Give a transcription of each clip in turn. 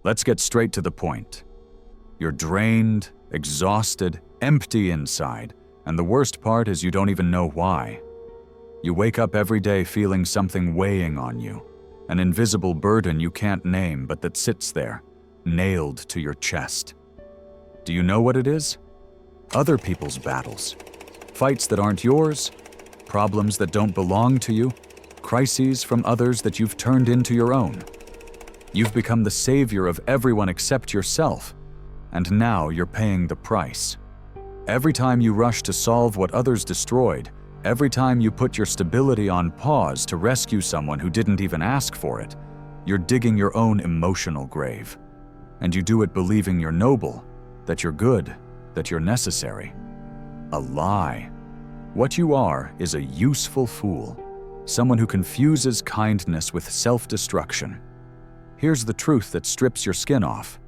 Let's get straight to the point. You're drained, exhausted, empty inside, and the worst part is you don't even know why. You wake up every day feeling something weighing on you, an invisible burden you can't name but that sits there, nailed to your chest. Do you know what it is? Other people's battles. Fights that aren't yours, problems that don't belong to you, crises from others that you've turned into your own. You've become the savior of everyone except yourself, and now you're paying the price. Every time you rush to solve what others destroyed, every time you put your stability on pause to rescue someone who didn't even ask for it, you're digging your own emotional grave. And you do it believing you're noble, that you're good, that you're necessary. A lie. What you are is a useful fool, someone who confuses kindness with self-destruction. Here's the truth that strips your skin off.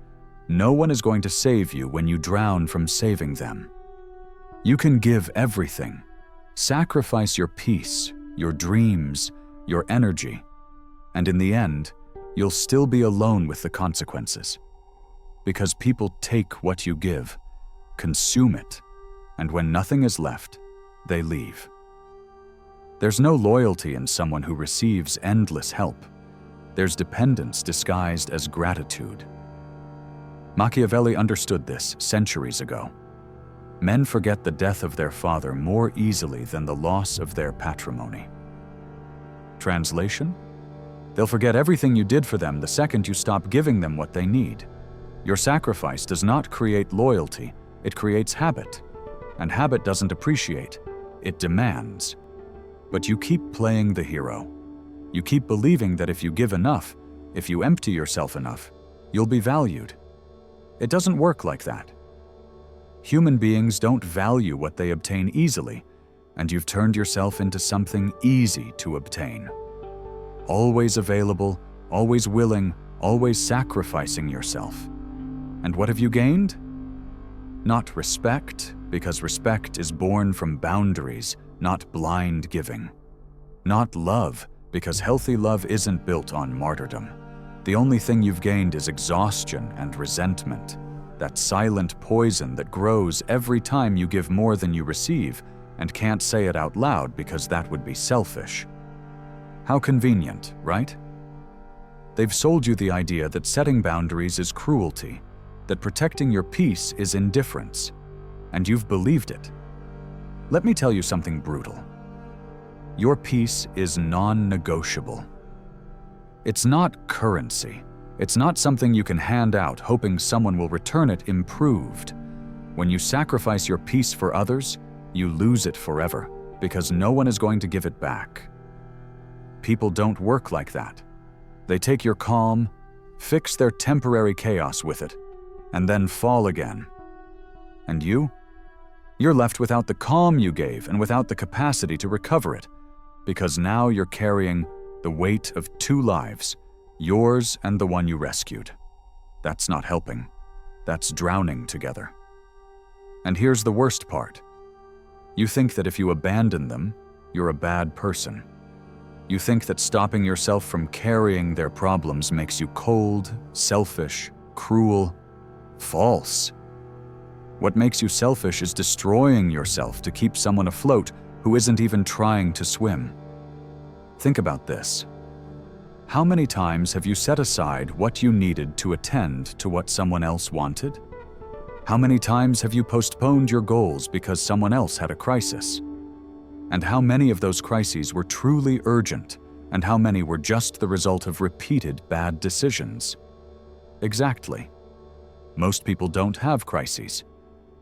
No one is going to save you when you drown from saving them. You can give everything. Sacrifice your peace, your dreams, your energy, and in the end, you'll still be alone with the consequences. Because people take what you give, consume it, and when nothing is left, they leave. There's no loyalty in someone who receives endless help. There's dependence disguised as gratitude. Machiavelli understood this centuries ago. Men forget the death of their father more easily than the loss of their patrimony. Translation? They'll forget everything you did for them the second you stop giving them what they need. Your sacrifice does not create loyalty, it creates habit. And habit doesn't appreciate, it demands. But you keep playing the hero. You keep believing that if you give enough, if you empty yourself enough, you'll be valued. It doesn't work like that. Human beings don't value what they obtain easily, and you've turned yourself into something easy to obtain. Always available, always willing, always sacrificing yourself. And what have you gained? Not respect, because respect is born from boundaries, not blind giving. Not love, because healthy love isn't built on martyrdom. The only thing you've gained is exhaustion and resentment, that silent poison that grows every time you give more than you receive and can't say it out loud because that would be selfish. How convenient, right? They've sold you the idea that setting boundaries is cruelty, that protecting your peace is indifference, and you've believed it. Let me tell you something brutal. Your peace is non-negotiable. It's not currency. It's not something you can hand out hoping someone will return it improved. When you sacrifice your peace for others, you lose it forever, because no one is going to give it back. People don't work like that. They take your calm, fix their temporary chaos with it, and then fall again. And you? You're left without the calm you gave and without the capacity to recover it, because now you're carrying the weight of two lives, yours and the one you rescued. That's not helping. That's drowning together. And here's the worst part. You think that if you abandon them, you're a bad person. You think that stopping yourself from carrying their problems makes you cold, selfish, cruel. False. What makes you selfish is destroying yourself to keep someone afloat who isn't even trying to swim. Think about this. How many times have you set aside what you needed to attend to what someone else wanted? How many times have you postponed your goals because someone else had a crisis? And how many of those crises were truly urgent, and how many were just the result of repeated bad decisions? Exactly. Most people don't have crises.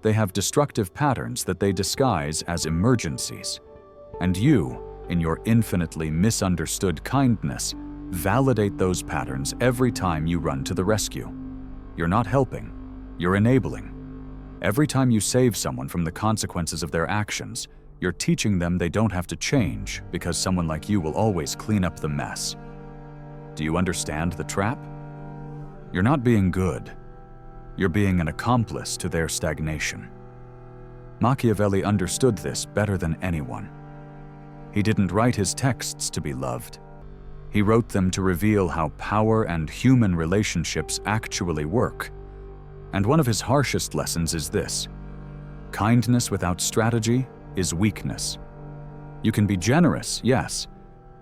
They have destructive patterns that they disguise as emergencies. And you, in your infinitely misunderstood kindness, validate those patterns every time you run to the rescue. You're not helping, you're enabling. Every time you save someone from the consequences of their actions, you're teaching them they don't have to change because someone like you will always clean up the mess. Do you understand the trap? You're not being good. You're being an accomplice to their stagnation. Machiavelli understood this better than anyone. He didn't write his texts to be loved. He wrote them to reveal how power and human relationships actually work. And one of his harshest lessons is this: kindness without strategy is weakness. You can be generous, yes,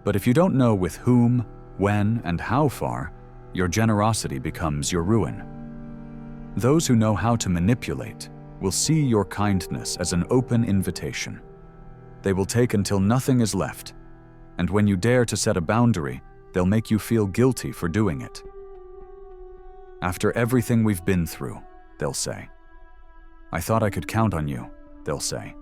but if you don't know with whom, when, and how far, your generosity becomes your ruin. Those who know how to manipulate will see your kindness as an open invitation. They will take until nothing is left, and when you dare to set a boundary, they'll make you feel guilty for doing it. After everything we've been through, they'll say. I thought I could count on you, they'll say.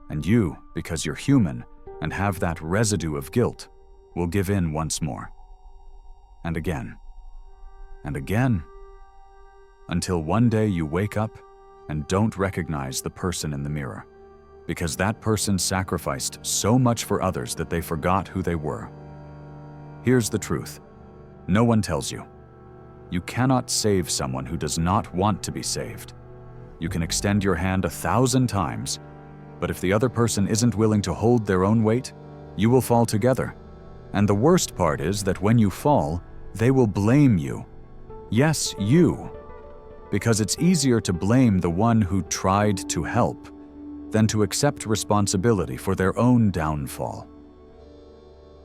And you, because you're human and have that residue of guilt, will give in once more. And again. And again. Until one day you wake up and don't recognize the person in the mirror, because that person sacrificed so much for others that they forgot who they were. Here's the truth. No one tells you. You cannot save someone who does not want to be saved. You can extend your hand 1,000 times, but if the other person isn't willing to hold their own weight, you will fall together. And the worst part is that when you fall, they will blame you. Yes, you. Because it's easier to blame the one who tried to help than to accept responsibility for their own downfall.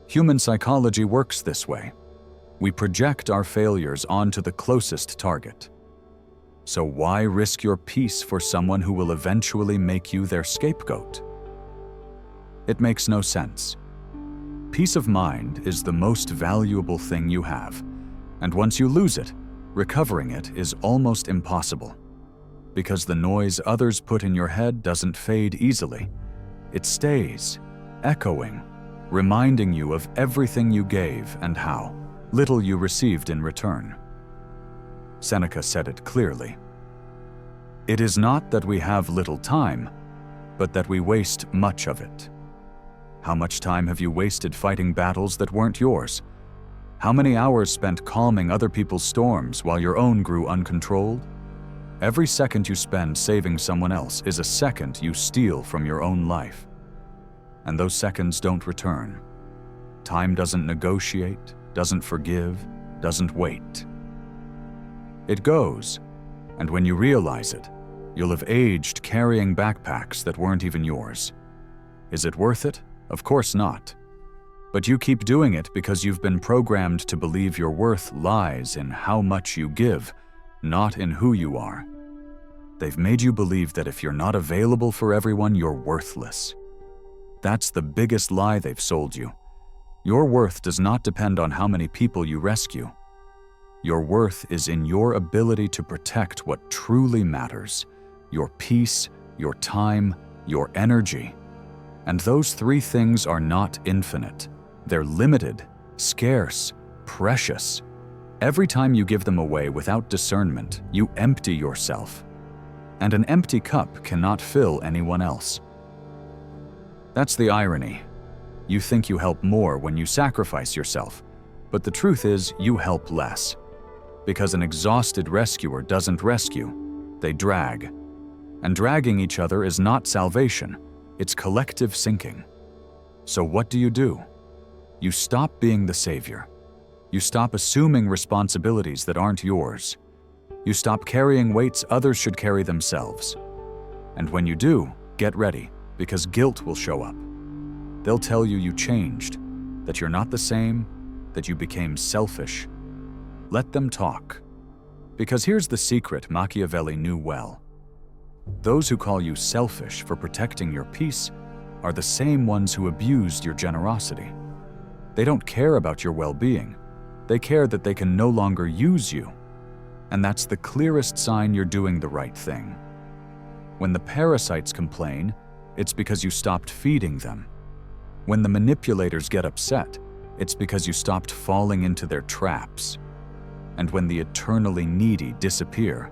Human psychology works this way. We project our failures onto the closest target. So why risk your peace for someone who will eventually make you their scapegoat? It makes no sense. Peace of mind is the most valuable thing you have, and once you lose it, recovering it is almost impossible. Because the noise others put in your head doesn't fade easily. It stays, echoing, reminding you of everything you gave and how little you received in return. Seneca said it clearly. It is not that we have little time, but that we waste much of it. How much time have you wasted fighting battles that weren't yours? How many hours spent calming other people's storms while your own grew uncontrolled? Every second you spend saving someone else is a second you steal from your own life. And those seconds don't return. Time doesn't negotiate, doesn't forgive, doesn't wait. It goes, and when you realize it, you'll have aged carrying backpacks that weren't even yours. Is it worth it? Of course not. But you keep doing it because you've been programmed to believe your worth lies in how much you give, not in who you are. They've made you believe that if you're not available for everyone, you're worthless. That's the biggest lie they've sold you. Your worth does not depend on how many people you rescue. Your worth is in your ability to protect what truly matters: your peace, your time, your energy. And those three things are not infinite. They're limited, scarce, precious. Every time you give them away without discernment, you empty yourself. And an empty cup cannot fill anyone else. That's the irony. You think you help more when you sacrifice yourself, but the truth is you help less. Because an exhausted rescuer doesn't rescue, they drag. And dragging each other is not salvation, it's collective sinking. So what do? You stop being the savior. You stop assuming responsibilities that aren't yours. You stop carrying weights others should carry themselves. And when you do, get ready, because guilt will show up. They'll tell you you changed, that you're not the same, that you became selfish. Let them talk. Because here's the secret Machiavelli knew well. Those who call you selfish for protecting your peace are the same ones who abused your generosity. They don't care about your well-being. They care that they can no longer use you. And that's the clearest sign you're doing the right thing. When the parasites complain, it's because you stopped feeding them. When the manipulators get upset, it's because you stopped falling into their traps. And when the eternally needy disappear,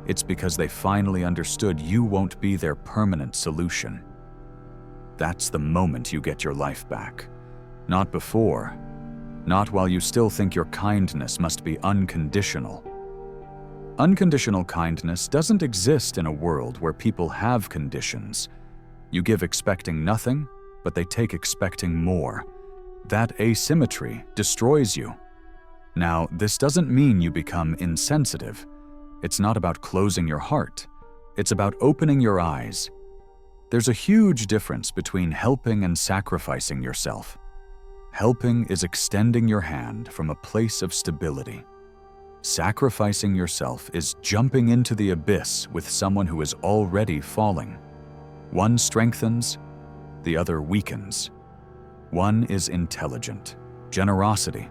it's because they finally understood you won't be their permanent solution. That's the moment you get your life back. Not before. Not while you still think your kindness must be unconditional. Unconditional kindness doesn't exist in a world where people have conditions. You give expecting nothing, but they take expecting more. That asymmetry destroys you. Now, this doesn't mean you become insensitive. It's not about closing your heart. It's about opening your eyes. There's a huge difference between helping and sacrificing yourself. Helping is extending your hand from a place of stability. Sacrificing yourself is jumping into the abyss with someone who is already falling. One strengthens, the other weakens. One is intelligent, generosity.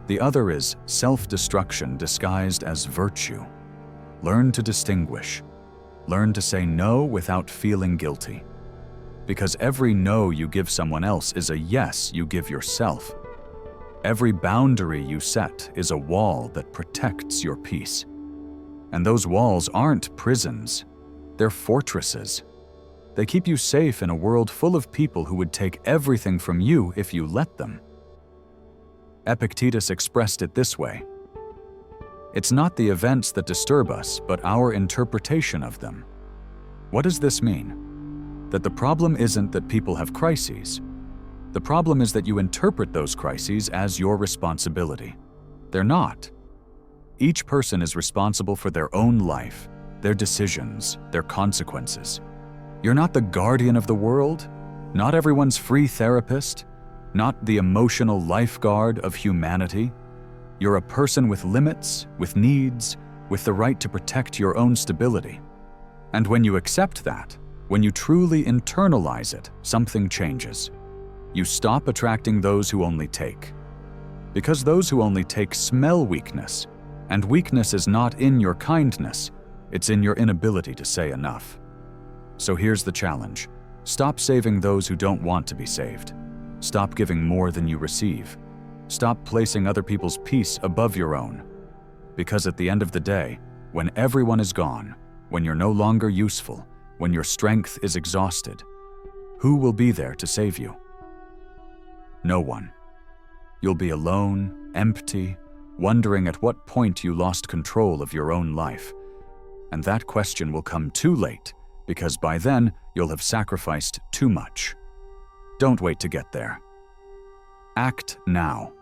The other is self-destruction disguised as virtue. Learn to distinguish. Learn to say no without feeling guilty. Because every no you give someone else is a yes you give yourself. Every boundary you set is a wall that protects your peace. And those walls aren't prisons, they're fortresses. They keep you safe in a world full of people who would take everything from you if you let them. Epictetus expressed it this way: "It's not the events that disturb us, but our interpretation of them." What does this mean? That the problem isn't that people have crises. The problem is that you interpret those crises as your responsibility. They're not. Each person is responsible for their own life, their decisions, their consequences. You're not the guardian of the world, not everyone's free therapist, not the emotional lifeguard of humanity. You're a person with limits, with needs, with the right to protect your own stability. And when you accept that, when you truly internalize it, something changes. You stop attracting those who only take. Because those who only take smell weakness, and weakness is not in your kindness, it's in your inability to say enough. So here's the challenge. Stop saving those who don't want to be saved. Stop giving more than you receive. Stop placing other people's peace above your own. Because at the end of the day, when everyone is gone, when you're no longer useful, when your strength is exhausted, who will be there to save you? No one. You'll be alone, empty, wondering at what point you lost control of your own life. And that question will come too late, because by then you'll have sacrificed too much. Don't wait to get there. Act now.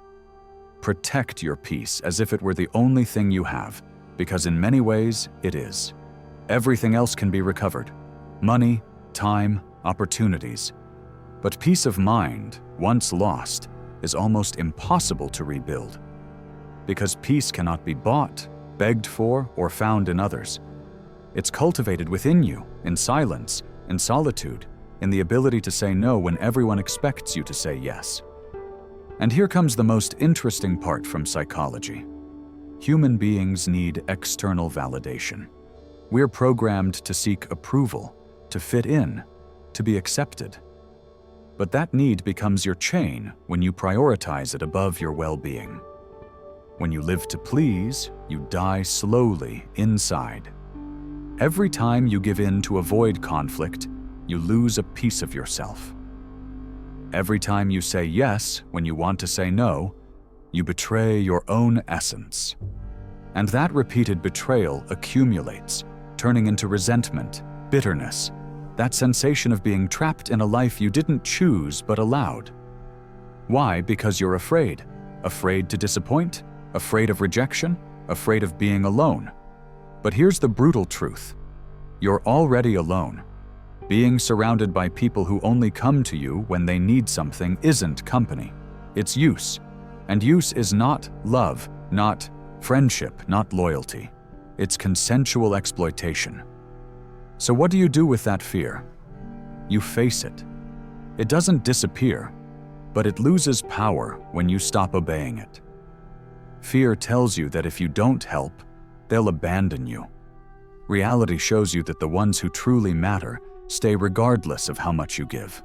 Protect your peace as if it were the only thing you have, because in many ways it is. Everything else can be recovered: money, time, opportunities. But peace of mind, once lost, is almost impossible to rebuild. Because peace cannot be bought, begged for, or found in others. It's cultivated within you, in silence, in solitude, in the ability to say no when everyone expects you to say yes. And here comes the most interesting part from psychology. Human beings need external validation. We're programmed to seek approval, to fit in, to be accepted. But that need becomes your chain when you prioritize it above your well-being. When you live to please, you die slowly inside. Every time you give in to avoid conflict, you lose a piece of yourself. Every time you say yes when you want to say no, you betray your own essence. And that repeated betrayal accumulates, turning into resentment, bitterness, that sensation of being trapped in a life you didn't choose but allowed. Why? Because you're afraid. Afraid to disappoint, afraid of rejection, afraid of being alone. But here's the brutal truth. You're already alone. Being surrounded by people who only come to you when they need something isn't company. It's use. And use is not love, not friendship, not loyalty. It's consensual exploitation. So what do you do with that fear? You face it. It doesn't disappear, but it loses power when you stop obeying it. Fear tells you that if you don't help, they'll abandon you. Reality shows you that the ones who truly matter stay regardless of how much you give.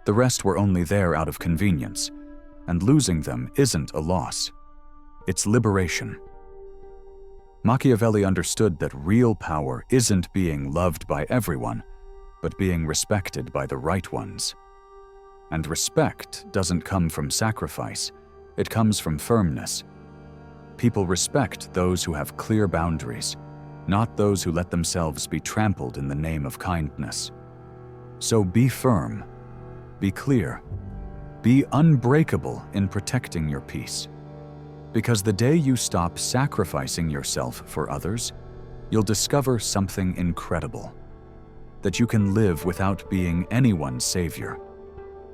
The rest were only there out of convenience, and losing them isn't a loss. It's liberation. Machiavelli understood that real power isn't being loved by everyone, but being respected by the right ones. And respect doesn't come from sacrifice, it comes from firmness. People respect those who have clear boundaries, not those who let themselves be trampled in the name of kindness. So be firm, be clear, Be unbreakable in protecting your peace. Because the day you stop sacrificing yourself for others, you'll discover something incredible. That you can live without being anyone's savior.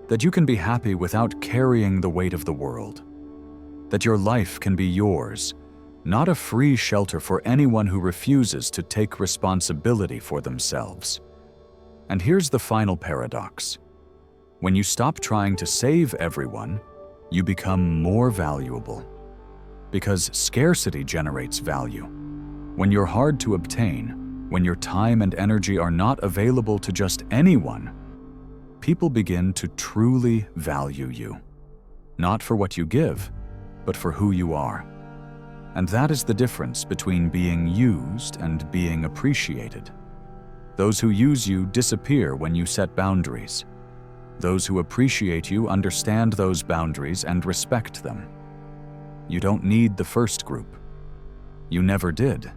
That you can be happy without carrying the weight of the world. That your life can be yours, not a free shelter for anyone who refuses to take responsibility for themselves. And here's the final paradox. When you stop trying to save everyone, you become more valuable. Because scarcity generates value. When you're hard to obtain, when your time and energy are not available to just anyone, people begin to truly value you. Not for what you give, but for who you are. And that is the difference between being used and being appreciated. Those who use you disappear when you set boundaries. Those who appreciate you understand those boundaries and respect them. You don't need the first group. You never did.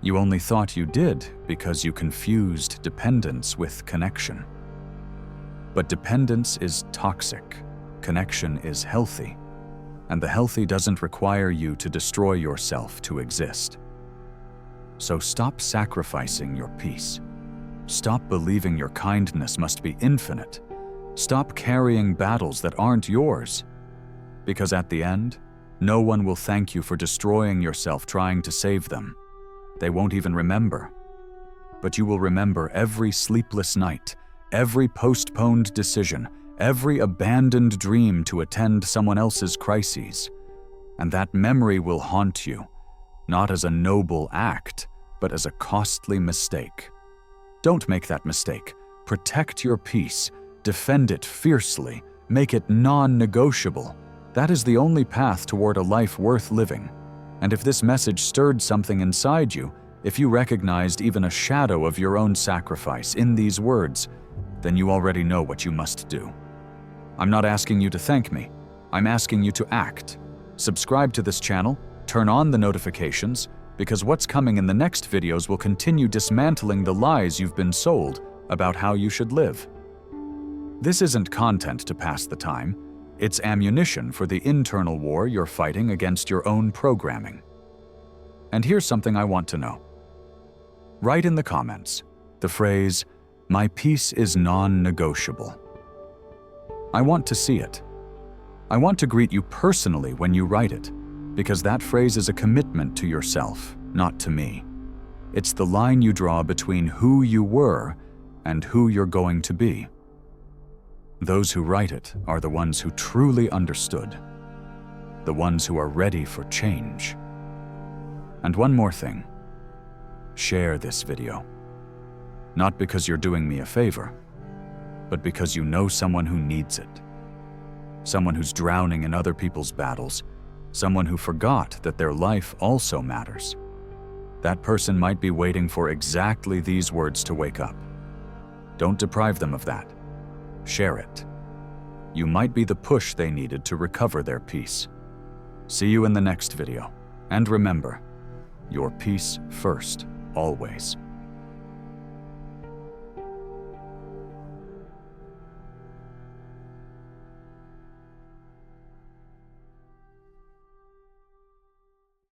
You only thought you did because you confused dependence with connection. But dependence is toxic. Connection is healthy. And the healthy doesn't require you to destroy yourself to exist. So stop sacrificing your peace. Stop believing your kindness must be infinite. Stop carrying battles that aren't yours. Because at the end, no one will thank you for destroying yourself trying to save them. They won't even remember. But you will remember every sleepless night, every postponed decision, every abandoned dream to attend someone else's crises. And that memory will haunt you, not as a noble act, but as a costly mistake. Don't make that mistake. Protect your peace. Defend it fiercely. Make it non-negotiable. That is the only path toward a life worth living. And if this message stirred something inside you, if you recognized even a shadow of your own sacrifice in these words, then you already know what you must do. I'm not asking you to thank me. I'm asking you to act. Subscribe to this channel, turn on the notifications, because what's coming in the next videos will continue dismantling the lies you've been sold about how you should live. This isn't content to pass the time. It's ammunition for the internal war you're fighting against your own programming. And here's something I want to know. Write in the comments the phrase, "My peace is non-negotiable." I want to see it. I want to greet you personally when you write it, because that phrase is a commitment to yourself, not to me. It's the line you draw between who you were and who you're going to be. Those who write it are the ones who truly understood, the ones who are ready for change. And one more thing, share this video. Not because you're doing me a favor, but because you know someone who needs it. Someone who's drowning in other people's battles, someone who forgot that their life also matters. That person might be waiting for exactly these words to wake up. Don't deprive them of that. Share it. You might be the push they needed to recover their peace. See you in the next video. And remember, your peace first, always.